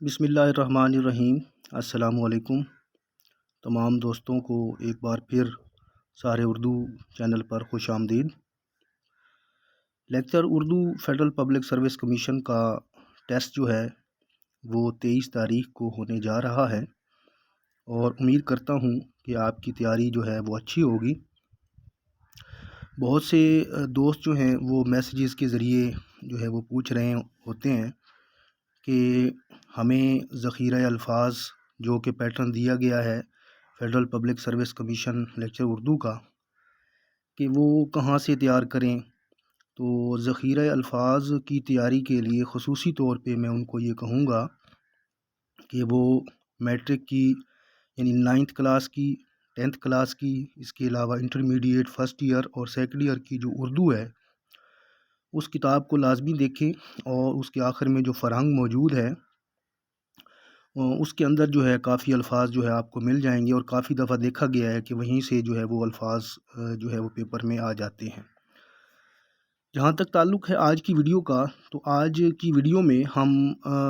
بسم اللہ الرحمن الرحیم۔ السلام علیکم تمام دوستوں کو ایک بار پھر سارے اردو چینل پر خوش آمدید۔ Lecture Urdu federal public service commission کا ٹیسٹ جو ہے وہ 23 تاریخ کو ہونے جا رہا ہے اور امید کرتا ہوں کہ آپ کی تیاری جو ہے وہ اچھی ہوگی۔ بہت سے دوست جو ہیں وہ میسیجز کے ذریعے جو ہے وہ پوچھ رہے ہوتے ہیں کہ ہمیں ذخیرہ الفاظ جو کہ پیٹرن دیا گیا ہے federal public service commission lecture Urdu کا کہ وہ کہاں سے تیار کریں۔ تو ذخیرہ الفاظ کی تیاری کے لیے خصوصی طور پہ میں ان کو یہ کہوں گا کہ وہ میٹرک کی یعنی 9th کلاس کی 10th کلاس کی، اس کے علاوہ انٹرمیڈیٹ فرسٹ ایئر اور سیکنڈ ایئر کی جو اردو ہے اس کتاب کو لازمی دیکھیں، اور اس کے آخر میں جو فرہنگ موجود ہے اس کے اندر جو ہے کافی الفاظ جو ہے آپ کو مل جائیں گے، اور کافی دفعہ دیکھا گیا ہے کہ وہیں سے جو ہے وہ الفاظ جو ہے وہ پیپر میں آ جاتے ہیں۔ جہاں تک تعلق ہے آج کی ویڈیو کا، تو آج کی ویڈیو میں ہم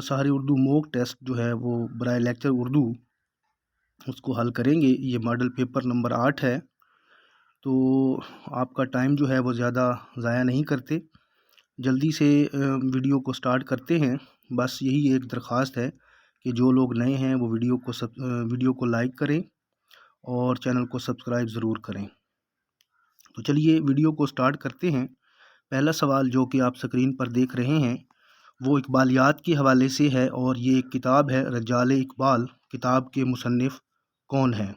سارے اردو موک ٹیسٹ جو ہے وہ برائے لیکچر اردو اس کو حل کریں گے۔ یہ ماڈل پیپر نمبر 8 ہے، تو آپ کا ٹائم جو ہے وہ زیادہ ضائع نہیں کرتے، جلدی سے ویڈیو کو سٹارٹ کرتے ہیں۔ بس یہی ایک درخواست ہے کہ جو لوگ نئے ہیں وہ ویڈیو کو لائک کریں اور چینل کو سبسکرائب ضرور کریں۔ تو چلیے ویڈیو کو سٹارٹ کرتے ہیں۔ پہلا سوال جو کہ آپ سکرین پر دیکھ رہے ہیں وہ اقبالیات کے حوالے سے ہے، اور یہ ایک کتاب ہے رجال اقبال۔ کتاب کے مصنف کون ہیں؟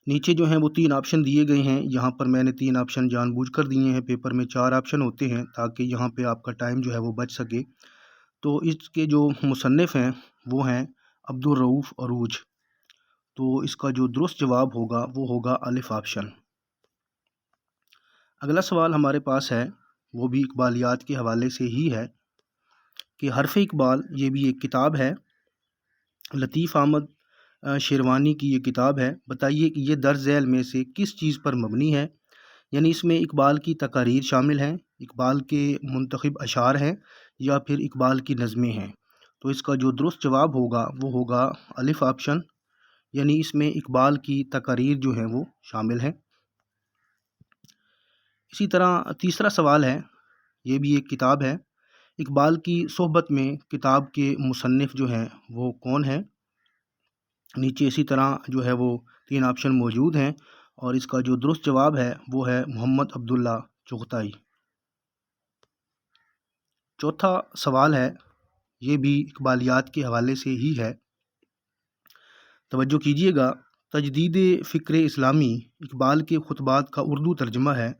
نیچے جو ہیں وہ 3 آپشن دیے گئے ہیں، یہاں پر میں نے 3 آپشن جان بوجھ کر دیے ہیں۔ پیپر میں 4 آپشن ہوتے ہیں تاکہ یہاں پہ آپ کا ٹائم جو ہے وہ بچ سکے۔ تو اس کے جو مصنف ہیں وہ ہیں عبدالرؤف عروج۔ تو اس کا جو درست جواب ہوگا وہ ہوگا الف آپشن۔ اگلا سوال ہمارے پاس ہے، وہ بھی اقبالیات کے حوالے سے ہی ہے کہ حرف اقبال یہ بھی ایک کتاب ہے، لطیف احمد شیروانی کی یہ کتاب ہے۔ بتائیے کہ یہ درج ذیل میں سے کس چیز پر مبنی ہے؟ یعنی اس میں اقبال کی تقاریر شامل ہیں، اقبال کے منتخب اشعار ہیں، یا پھر اقبال کی نظمیں ہیں؟ تو اس کا جو درست جواب ہوگا وہ ہوگا الف آپشن، یعنی اس میں اقبال کی تقاریر جو ہیں وہ شامل ہیں۔ اسی طرح تیسرا سوال ہے، یہ بھی ایک کتاب ہے، اقبال کی صحبت میں کتاب کے مصنف جو ہیں وہ کون ہیں؟ نیچے اسی طرح جو ہے وہ 3 آپشن موجود ہیں، اور اس کا جو درست جواب ہے وہ ہے محمد عبداللہ چغتائی۔ چوتھا سوال ہے، یہ بھی اقبالیات کے حوالے سے ہی ہے، توجہ کیجیے گا۔ تجدید فکر اسلامی اقبال کے خطبات کا اردو ترجمہ ہے،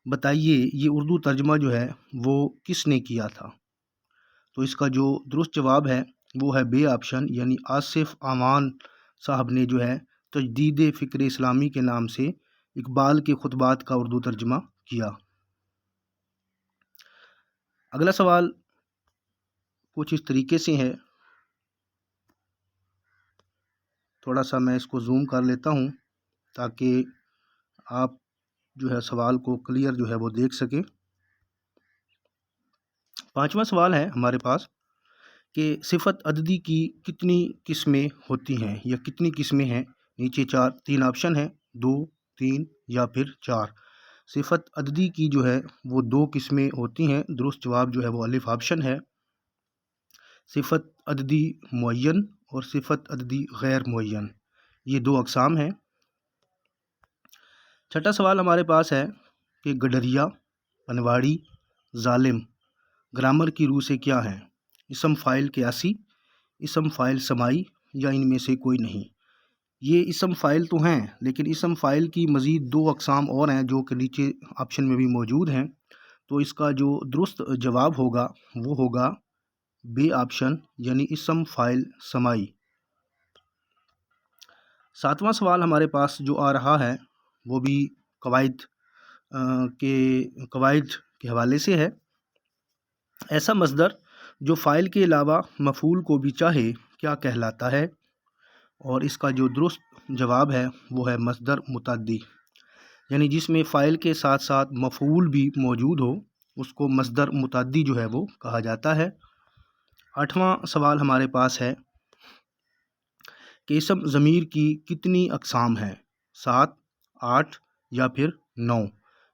بتائیے یہ اردو ترجمہ جو ہے وہ کس نے کیا تھا؟ تو اس کا جو درست جواب ہے وہ ہے بے آپشن، یعنی آصف امان صاحب نے جو ہے تجدید فکر اسلامی کے نام سے اقبال کے خطبات کا اردو ترجمہ کیا۔ اگلا سوال کچھ اس طریقے سے ہے، تھوڑا سا میں اس کو زوم کر لیتا ہوں تاکہ آپ جو ہے سوال کو کلیئر جو ہے وہ دیکھ سکیں۔ 5واں سوال ہے ہمارے پاس کہ صفت عددی کی کتنی قسمیں ہوتی ہیں یا کتنی قسمیں ہیں؟ نیچے 3 آپشن ہیں، 2، 3 یا پھر 4۔ صفت عددی کی جو ہے وہ 2 قسمیں ہوتی ہیں، درست جواب جو ہے وہ الف آپشن ہے، صفت عددی معین اور صفت عددی غیر معین، یہ 2 اقسام ہیں۔ چھٹا سوال ہمارے پاس ہے کہ گڈریا، پنواڑی، ظالم گرامر کی روح سے کیا ہیں؟ اسم فاعل قیاسی، اسم فاعل سماعی، یا ان میں سے کوئی نہیں؟ یہ اسم فاعل تو ہیں، لیکن اسم فاعل کی مزید 2 اقسام اور ہیں جو کہ نیچے آپشن میں بھی موجود ہیں۔ تو اس کا جو درست جواب ہوگا وہ ہوگا بے آپشن، یعنی اسم فاعل سماعی۔ 7واں سوال ہمارے پاس جو آ رہا ہے وہ بھی قواعد کے حوالے سے ہے۔ ایسا مصدر جو فاعل کے علاوہ مفعول کو بھی چاہے کیا کہلاتا ہے؟ اور اس کا جو درست جواب ہے وہ ہے مصدر متعدی، یعنی جس میں فاعل کے ساتھ ساتھ مفعول بھی موجود ہو اس کو مصدر متعدی جو ہے وہ کہا جاتا ہے۔ 8واں سوال ہمارے پاس ہے کہ اسم ضمیر کی کتنی اقسام ہیں، 7، 8 یا پھر 9؟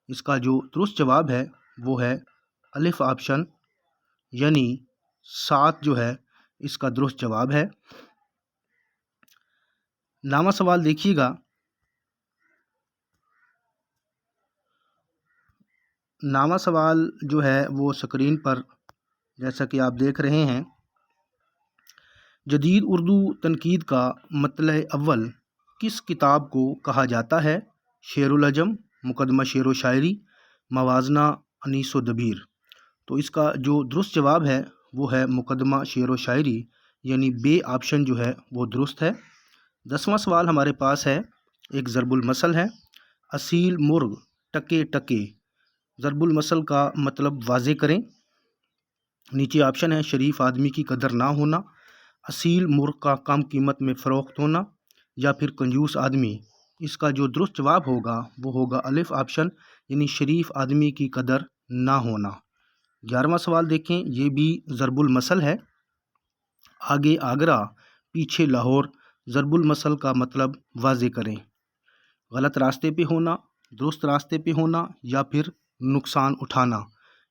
اس کا جو درست جواب ہے وہ ہے الف آپشن، یعنی 7 جو ہے اس کا درست جواب ہے۔ 9واں سوال دیکھیے گا، 9واں سوال جو ہے وہ اسکرین پر جیسا کہ آپ دیکھ رہے ہیں، جدید اردو تنقید کا مطلع اول کس کتاب کو کہا جاتا ہے؟ شعر العجم، مقدمہ شعر و شاعری، موازنہ انیس و دبیر۔ تو اس کا جو درست جواب ہے وہ ہے مقدمہ شعر و شاعری، یعنی بے آپشن جو ہے وہ درست ہے۔ 10واں سوال ہمارے پاس ہے، ایک ضرب المثل ہے، اصیل مرغ ٹکے ٹکے۔ ضرب المثل کا مطلب واضح کریں۔ نیچے آپشن ہے، شریف آدمی کی قدر نہ ہونا، اصیل مرغ کا کم قیمت میں فروخت ہونا، یا پھر کنجوس آدمی۔ اس کا جو درست جواب ہوگا وہ ہوگا الف آپشن، یعنی شریف آدمی کی قدر نہ ہونا۔ 11واں سوال دیکھیں، یہ بھی ضرب المثل ہے، آگے آگرہ پیچھے لاہور۔ ضرب المثل کا مطلب واضح کریں۔ غلط راستے پہ ہونا، درست راستے پہ ہونا، یا پھر نقصان اٹھانا۔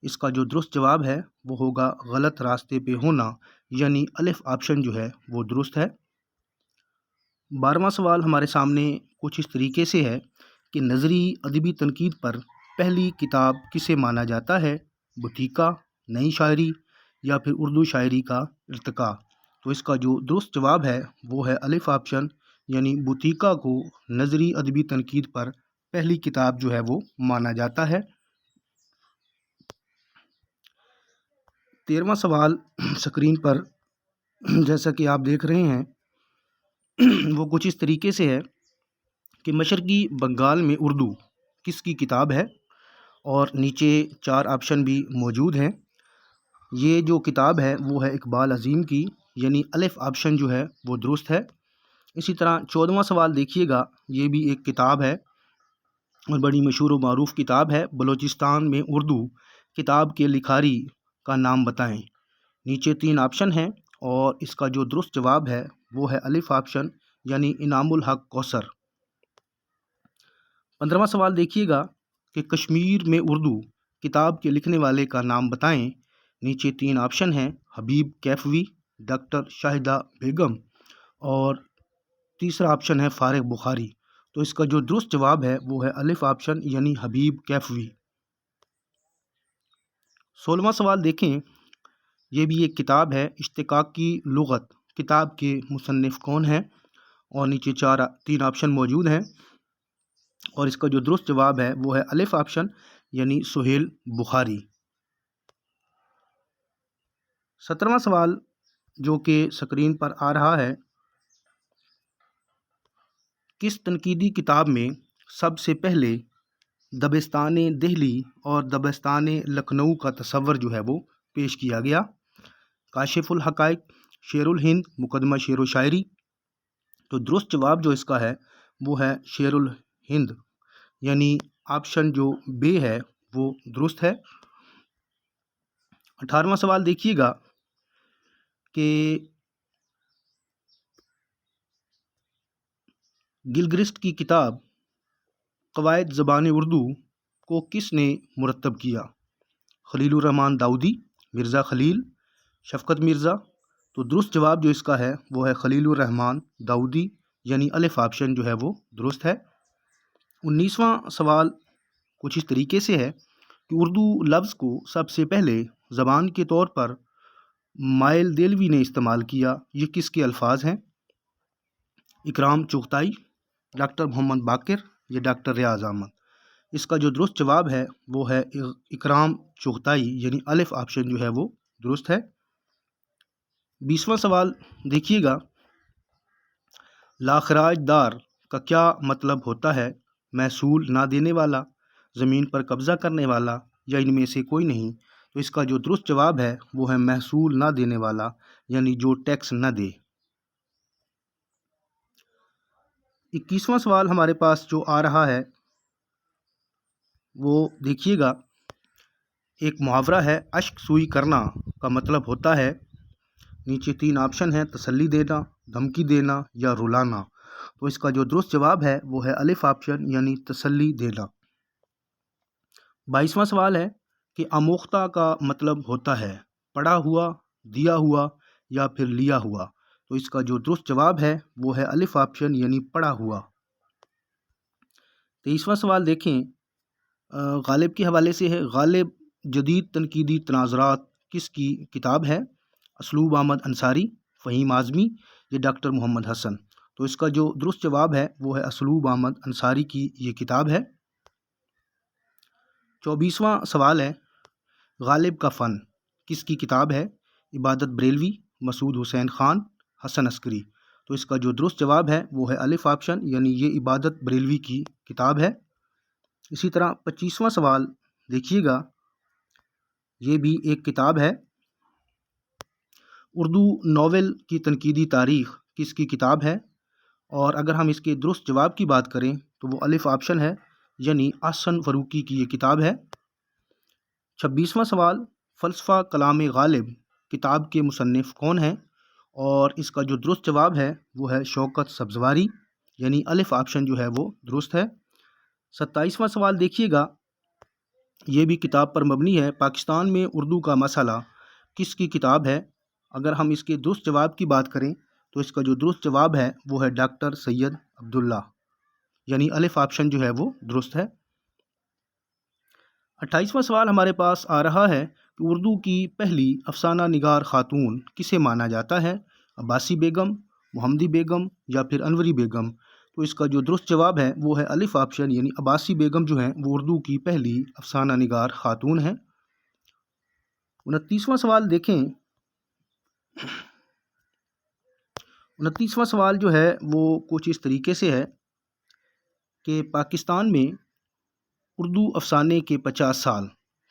اس کا جو درست جواب ہے وہ ہوگا غلط راستے پہ ہونا، یعنی الف آپشن جو ہے وہ درست ہے۔ 12واں سوال ہمارے سامنے کچھ اس طریقے سے ہے کہ نظری ادبی تنقید پر پہلی کتاب کسے مانا جاتا ہے؟ بطیقہ، نئی شاعری، یا پھر اردو شاعری کا ارتقاء۔ تو اس کا جو درست جواب ہے وہ ہے الف آپشن، یعنی بطیقہ کو نظری ادبی تنقید پر پہلی کتاب جو ہے وہ مانا جاتا ہے۔ 13واں سوال اسکرین پر جیسا کہ آپ دیکھ رہے ہیں وہ کچھ اس طریقے سے ہے کہ مشرقی بنگال میں اردو کس کی کتاب ہے، اور نیچے 4 آپشن بھی موجود ہیں۔ یہ جو کتاب ہے وہ ہے اقبال عظیم کی، یعنی الف آپشن جو ہے وہ درست ہے۔ اسی طرح 14واں سوال دیکھیے گا، یہ بھی ایک کتاب ہے اور بڑی مشہور و معروف کتاب ہے، بلوچستان میں اردو، کتاب کے لکھاری کا نام بتائیں۔ نیچے 3 آپشن ہیں اور اس کا جو درست جواب ہے وہ ہے الف آپشن، یعنی انعام الحق کوثر۔ 15واں سوال دیکھیے گا کہ کشمیر میں اردو، کتاب کے لکھنے والے کا نام بتائیں۔ نیچے 3 آپشن ہیں، حبیب کیفوی، ڈاکٹر شاہدہ بیگم، اور تیسرا آپشن ہے فارغ بخاری۔ تو اس کا جو درست جواب ہے وہ ہے الف آپشن، یعنی حبیب کیفوی۔ 16واں سوال دیکھیں، یہ بھی ایک کتاب ہے، اشتقاق کی لغت، کتاب کے مصنف کون ہیں؟ اور نیچے 3 آپشن موجود ہیں اور اس کا جو درست جواب ہے وہ ہے الف آپشن، یعنی سہیل بخاری۔ 17واں سوال جو کہ سکرین پر آ رہا ہے، کس تنقیدی کتاب میں سب سے پہلے دبستان دہلی اور دبستان لکھنؤ کا تصور جو ہے وہ پیش کیا گیا؟ کاشف الحقائق، شعر الہند، مقدمہ شعر و شاعری۔ تو درست جواب جو اس کا ہے وہ ہے شعر الہند، یعنی آپشن جو بے ہے وہ درست ہے۔ 18واں سوال دیکھیے گا کہ گلگرسٹ کی کتاب قواعد زبان اردو کو کس نے مرتب کیا؟ خلیل الرحمن داؤدی، مرزا خلیل، شفقت مرزا۔ تو درست جواب جو اس کا ہے وہ ہے خلیل الرحمن داؤدی، یعنی الف آپشن جو ہے وہ درست ہے۔ 19واں سوال کچھ اس طریقے سے ہے کہ اردو لفظ کو سب سے پہلے زبان کے طور پر مائل دہلوی نے استعمال کیا، یہ کس کے الفاظ ہیں؟ اکرام چغتائی، ڈاکٹر محمد باقر، یا ڈاکٹر ریاض احمد۔ اس کا جو درست جواب ہے وہ ہے اکرام چغتائی، یعنی الف آپشن جو ہے وہ درست ہے۔ 20واں سوال دیکھیے گا، لاخراج دار کا کیا مطلب ہوتا ہے؟ محصول نہ دینے والا، زمین پر قبضہ کرنے والا، یا ان میں سے کوئی نہیں؟ تو اس کا جو درست جواب ہے وہ ہے محصول نہ دینے والا، یعنی جو ٹیکس نہ دے۔ 21واں سوال ہمارے پاس جو آ رہا ہے وہ دیکھیے گا، ایک محاورہ ہے، اشک سوئی کرنا کا مطلب ہوتا ہے نیچے 3 آپشن ہیں، تسلی دینا، دھمکی دینا یا رلانا۔ تو اس کا جو درست جواب ہے وہ ہے الف آپشن یعنی تسلی دینا۔ 22واں سوال ہے کہ آموختہ کا مطلب ہوتا ہے پڑھا ہوا، دیا ہوا یا پھر لیا ہوا۔ تو اس کا جو درست جواب ہے وہ ہے الف آپشن یعنی پڑھا ہوا۔ 23واں سوال دیکھیں، غالب کے حوالے سے ہے۔ غالب جدید تنقیدی تناظرات کس کی کتاب ہے؟ اسلوب احمد انصاری، فہیم اعظمی یا ڈاکٹر محمد حسن۔ تو اس کا جو درست جواب ہے وہ ہے اسلوب احمد انصاری کی یہ کتاب ہے۔ 24واں سوال ہے، غالب کا فن کس کی کتاب ہے؟ عبادت بریلوی، مسعود حسین خان، حسن عسکری۔ تو اس کا جو درست جواب ہے وہ ہے الف آپشن یعنی یہ عبادت بریلوی کی کتاب ہے۔ اسی طرح 25واں سوال دیکھیے گا، یہ بھی ایک کتاب ہے۔ اردو ناول کی تنقیدی تاریخ کس کی کتاب ہے؟ اور اگر ہم اس کے درست جواب کی بات کریں تو وہ الف آپشن ہے یعنی احسن فروقی کی یہ کتاب ہے۔ 26واں سوال، فلسفہ کلام غالب کتاب کے مصنف کون ہیں؟ اور اس کا جو درست جواب ہے وہ ہے شوکت سبزواری یعنی الف آپشن جو ہے وہ درست ہے۔ 27واں سوال دیکھیے گا، یہ بھی کتاب پر مبنی ہے۔ پاکستان میں اردو کا مسئلہ کس کی کتاب ہے؟ اگر ہم اس کے درست جواب کی بات کریں تو اس کا جو درست جواب ہے وہ ہے ڈاکٹر سید عبداللہ یعنی الف آپشن جو ہے وہ درست ہے۔ 28واں سوال ہمارے پاس آ رہا ہے کہ اردو کی پہلی افسانہ نگار خاتون کسے مانا جاتا ہے؟ عباسی بیگم، محمدی بیگم یا پھر انوری بیگم۔ تو اس کا جو درست جواب ہے وہ ہے الف آپشن یعنی عباسی بیگم جو ہیں وہ اردو کی پہلی افسانہ نگار خاتون ہیں۔ 29واں سوال دیکھیں، 29واں سوال جو ہے وہ کچھ اس طریقے سے ہے کہ پاکستان میں اردو افسانے کے 50 سال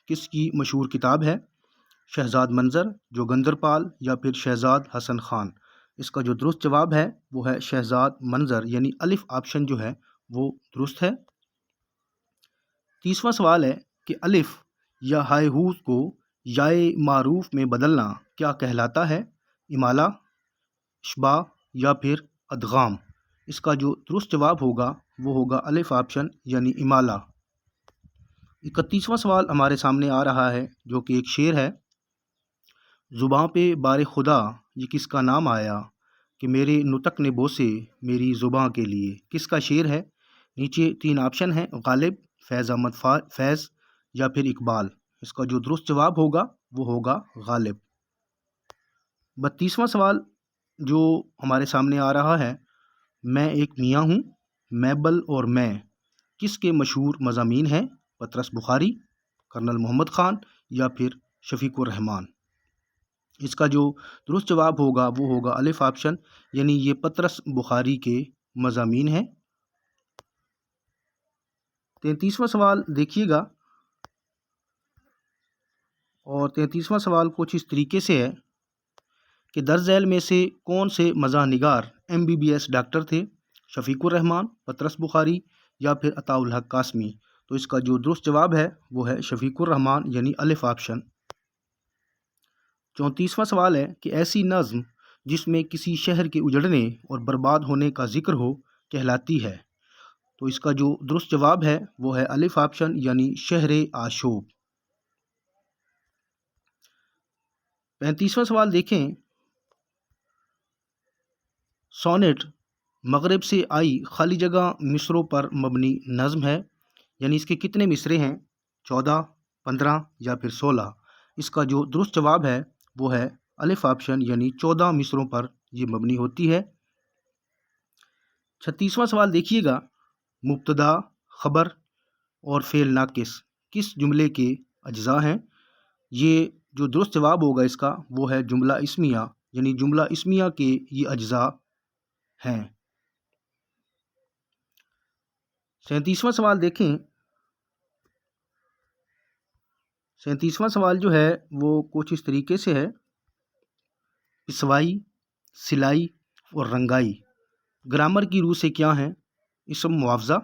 کس کی مشہور کتاب ہے؟ شہزاد منظر، جوگندر پال یا پھر شہزاد حسن خان۔ اس کا جو درست جواب ہے وہ ہے شہزاد منظر یعنی الف آپشن جو ہے وہ درست ہے۔ 30واں سوال ہے کہ الف یا ہائے ہوس کو یائے معروف میں بدلنا کیا کہلاتا ہے؟ امالہ، اشباع یا پھر ادغام۔ اس کا جو درست جواب ہوگا وہ ہوگا الف آپشن یعنی امالہ۔ 31واں سوال ہمارے سامنے آ رہا ہے جو کہ ایک شعر ہے۔ زباں پہ بار خدا یہ کس کا نام آیا کہ میرے نطق نے بوسے میری زباں کے لیے۔ کس کا شعر ہے؟ نیچے 3 آپشن ہیں، غالب، فیض احمد فیض یا پھر اقبال۔ اس کا جو درست جواب ہوگا وہ ہوگا غالب۔ 32واں سوال جو ہمارے سامنے آ رہا ہے، میں ایک میاں ہوں، میبل اور میں کس کے مشہور مضامین ہیں؟ پطرس بخاری، کرنل محمد خان یا پھر شفیق الرحمان۔ اس کا جو درست جواب ہوگا وہ ہوگا الف آپشن یعنی یہ پطرس بخاری کے مضامین ہیں۔ 33واں سوال دیکھیے گا، اور 33واں سوال کچھ اس طریقے سے ہے کہ درج ذیل میں سے کون سے مزاح نگار MBBS ڈاکٹر تھے؟ شفیق الرحمان، پطرس بخاری یا پھر عطاء الحق قاسمی۔ تو اس کا جو درست جواب ہے وہ ہے شفیق الرحمان یعنی الف آپشن۔ 34واں سوال ہے کہ ایسی نظم جس میں کسی شہر کے اجڑنے اور برباد ہونے کا ذکر ہو کہلاتی ہے؟ تو اس کا جو درست جواب ہے وہ ہے الف آپشن یعنی شہر آشوب۔ 35واں سوال دیکھیں، سونیٹ مغرب سے آئی خالی جگہ مصروں پر مبنی نظم ہے، یعنی اس کے کتنے مصرے ہیں؟ 14، 15 یا پھر 16۔ اس کا جو درست جواب ہے وہ ہے الف آپشن یعنی 14 مصروں پر یہ مبنی ہوتی ہے۔ 36واں سوال دیکھیے گا، مبتدا، خبر اور فعل ناقص کس جملے کے اجزاء ہیں؟ یہ جو درست جواب ہوگا اس کا وہ ہے جملہ اسمیہ یعنی جملہ اسمیہ کے یہ اجزاء ہیں۔ 37واں سوال دیکھیں، 37واں سوال جو ہے وہ کچھ اس طریقے سے ہے، پسوائی، سلائی اور رنگائی گرامر کی روح سے کیا ہیں؟ اسم معاوضہ،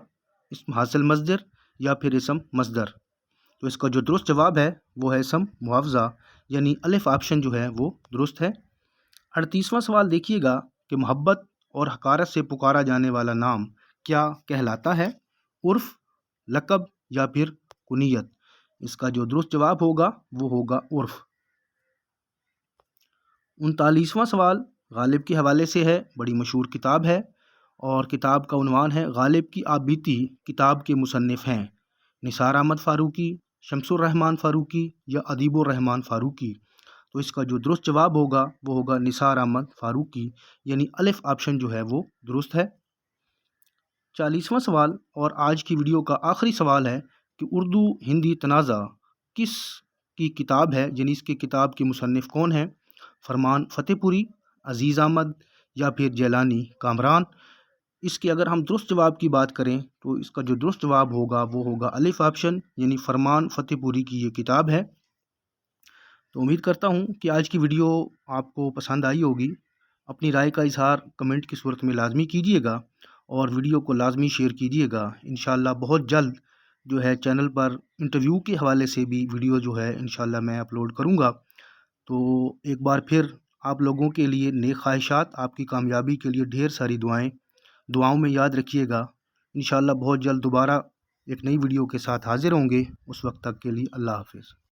اسم حاصل مصدر یا پھر اسم مصدر۔ تو اس کا جو درست جواب ہے وہ ہے اسم معاوضہ یعنی الف آپشن جو ہے وہ درست ہے۔ 38واں سوال دیکھیے گا کہ محبت اور حقارت سے پکارا جانے والا نام کیا کہلاتا ہے؟ عرف، لقب یا پھر کنیت؟ اس کا جو درست جواب ہوگا وہ ہوگا عرف۔ 39واں سوال غالب کے حوالے سے ہے، بڑی مشہور کتاب ہے اور کتاب کا عنوان ہے غالب کی آپ بیتی۔ کتاب کے مصنف ہیں نثار احمد فاروقی، شمس الرحمن فاروقی یا ادیب الرحمن فاروقی؟ تو اس کا جو درست جواب ہوگا وہ ہوگا نثار احمد فاروقی، یعنی الف آپشن جو ہے وہ درست ہے۔ 40واں سوال اور آج کی ویڈیو کا آخری سوال ہے کہ اردو ہندی تنازع کس کی کتاب ہے، یعنی اس کی کتاب کے مصنف کون ہیں؟ فرمان فتح پوری، عزیز احمد یا پھر جیلانی کامران؟ اس کے اگر ہم درست جواب کی بات کریں تو اس کا جو درست جواب ہوگا وہ ہوگا الف آپشن، یعنی فرمان فتح پوری کی یہ کتاب ہے۔ تو امید کرتا ہوں کہ آج کی ویڈیو آپ کو پسند آئی ہوگی۔ اپنی رائے کا اظہار کمنٹ کی صورت میں لازمی کیجیے گا اور ویڈیو کو لازمی شیئر کیجیے گا۔ انشاءاللہ بہت جلد جو ہے چینل پر انٹرویو کے حوالے سے بھی ویڈیو جو ہے انشاءاللہ میں اپلوڈ کروں گا۔ تو ایک بار پھر آپ لوگوں کے لیے نیک خواہشات، آپ کی کامیابی کے لیے ڈھیر ساری دعاؤں میں یاد رکھیے گا۔ انشاءاللہ بہت جلد دوبارہ ایک نئی ویڈیو کے ساتھ حاضر ہوں گے۔ اس وقت تک کے لیے اللہ حافظ۔